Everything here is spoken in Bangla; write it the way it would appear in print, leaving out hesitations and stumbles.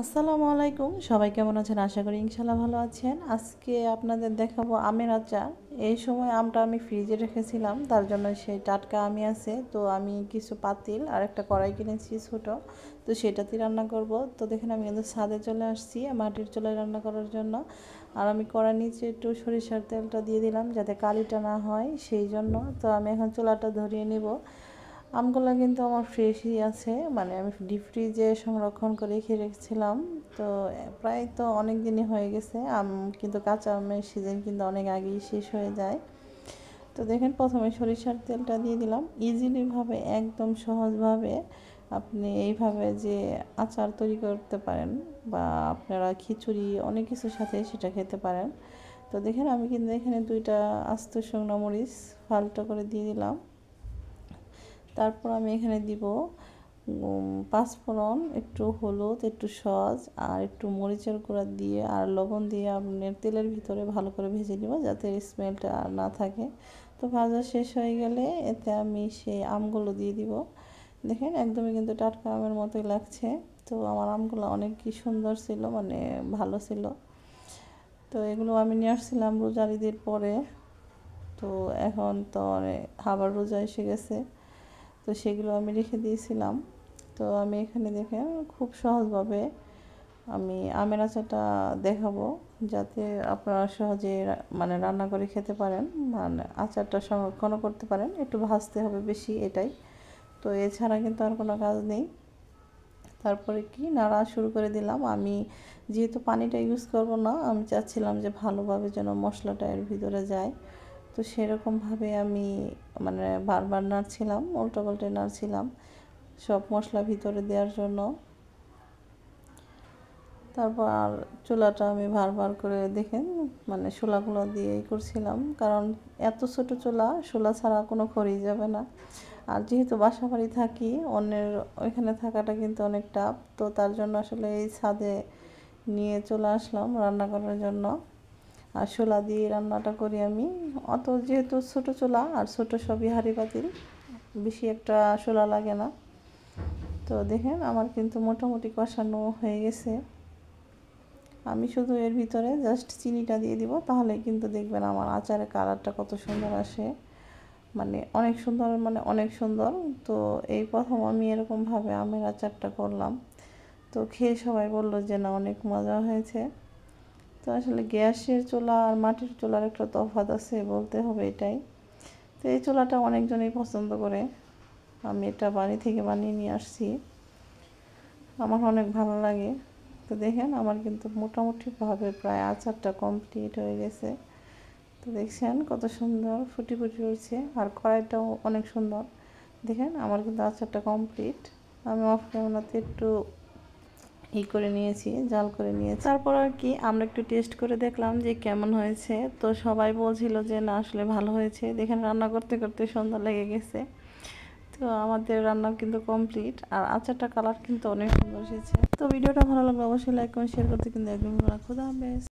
আসসালামু আলাইকুম, সবাই কেমন আছেন? আশা করি ইনশাল্লাহ ভালো আছেন। আজকে আপনাদের দেখাবো আমের আচার। এই সময় আমটা আমি ফ্রিজে রেখেছিলাম, তার জন্য সেই টাটকা আমি আছে। তো আমি কিছু পাতিল আর একটা কড়াই কিনেছি ছোট, তো সেটাতে রান্না করব। তো দেখেন আমি কিন্তু ছাদে চলে আসছি মাটির চুলায় রান্না করার জন্য। আর আমি কড়ার নিচে একটু সরিষার তেলটা দিয়ে দিলাম যাতে কালিটা না হয়, সেই জন্য। তো আমি এখন চুলাটা ধরিয়ে নিব। আমগুলো কিন্তু আমার ফ্রেশই আছে, মানে আমি ডিপ ফ্রিজে সংরক্ষণ করে রেখে রেখেছিলাম। তো প্রায় তো অনেক দিনই হয়ে গেছে আম, কিন্তু কাঁচা আমের সিজন কিন্তু অনেক আগেই শেষ হয়ে যায়। তো দেখেন প্রথমে সরিষার তেলটা দিয়ে দিলাম। ইজিলিভাবে একদম সহজভাবে আপনি এইভাবে যে আচার তৈরি করতে পারেন, বা আপনারা খিচুড়ি অনেক কিছুর সাথে সেটা খেতে পারেন। তো দেখেন আমি কিন্তু এখানে 2টা আস্ত শুকনো মরিচ ফালটা করে দিয়ে দিলাম। তারপর আমি এখানে দিব পাঁচফোড়ন, একটু হলুদ, একটু সস আর একটু মরিচের গুঁড়া দিয়ে আর লবণ দিয়ে আপনার তেলের ভিতরে ভালো করে ভেজে নিব যাতে স্মেলটা আর না থাকে। তো ভাজা শেষ হয়ে গেলে এতে আমি সেই আমগুলো দিয়ে দিব। দেখেন একদমই কিন্তু টাটকা আমের মতোই লাগছে। তো আমার আমগুলো অনেক কি সুন্দর ছিল, মানে ভালো ছিল। তো এগুলো আমি নিয়ে আসছিলাম রোজার ঈদের পরে। তো এখন তো আবার রোজা এসে গেছে, তো সেগুলো আমি রেখে দিয়েছিলাম। তো আমি এখানে দেখেন খুব সহজভাবে আমি আমের আচারটা দেখাবো, যাতে আপনারা সহজে মানে রান্না করে খেতে পারেন, মানে আচারটা সংরক্ষণও করতে পারেন। একটু ভাজতে হবে বেশি, এটাই। তো এছাড়া কিন্তু আর কোনো কাজ নেই। তারপরে কি নাড়া শুরু করে দিলাম। আমি যেহেতু পানিটা ইউজ করব না, আমি চাচ্ছিলাম যে ভালোভাবে যেন মশলাটা এর ভিতরে যায়। তো সেরকমভাবে আমি মানে বারবার নাড়ছিলাম, উল্টো পাল্টে নাড়ছিলাম সব মশলা ভিতরে দেওয়ার জন্য। তারপর আর চুলাটা আমি বারবার করে দেখেন মানে শোলাগুলো দিয়েই করছিলাম, কারণ এত ছোট চুলা, শোলা ছাড়া কোনো খড়ি যাবে না। আর যেহেতু বাসা বাড়ি থাকি, অন্যের ওইখানে থাকাটা কিন্তু অনেক টাফ। তো তার জন্য আসলে এই ছাদে নিয়ে চলে আসলাম রান্না করার জন্য। আর শোলা দিয়ে রান্নাটা করি আমি। অত যেহেতু ছোট চুলা আর ছোট সবই হাঁড়ি পাতিল, বেশি একটা শোলা লাগে না। তো দেখেন আমার কিন্তু মোটামুটি কষানো হয়ে গেছে। আমি শুধু এর ভিতরে জাস্ট চিনিটা দিয়ে দিব, তাহলে কিন্তু দেখবেন আমার আচারের কালারটা কত সুন্দর আসে, মানে অনেক সুন্দর, মানে অনেক সুন্দর। তো এই প্রথম আমি এরকমভাবে আমের আচারটা করলাম। তো খেয়ে সবাই বলল যে না, অনেক মজা হয়েছে। তো আসলে গ্যাসের চুলা আর মাটির চুলার একটা তফাৎ আছে, বলতে হবে এটাই। তো এই চুলাটা অনেকজনই পছন্দ করে। আমি এটা বাড়ি থেকে বানিয়ে নিয়ে আসছি, আমার অনেক ভালো লাগে। তো দেখেন আমার কিন্তু মোটামুটিভাবে প্রায় আচারটা কমপ্লিট হয়ে গেছে। তো দেখছেন কত সুন্দর ফুটি ফুটি উঠছে, আর কড়াইটাও অনেক সুন্দর। দেখেন আমার কিন্তু আচারটা কমপ্লিট। আমি অফ ক্যামেরাতে একটু করে নিয়েছি, জাল করে নিয়েছি। তারপর আর কি আমরা একটু টেস্ট করে দেখলাম যে কেমন হয়েছে। তো সবাই বলছিল যে না, আসলে ভালো হয়েছে। দেখেন রান্না করতে করতে সন্ধ্যা লেগে গেছে। তো আমাদের রান্না কিন্তু কমপ্লিট, আর আচারটা কালার কিন্তু অনেক সুন্দর এসেছে। তো ভিডিওটা ভালো লাগলে অবশ্যই লাইক কমেন্ট শেয়ার করতে কিন্তু একদম ভুলবেন না। খোদা হাফেজ।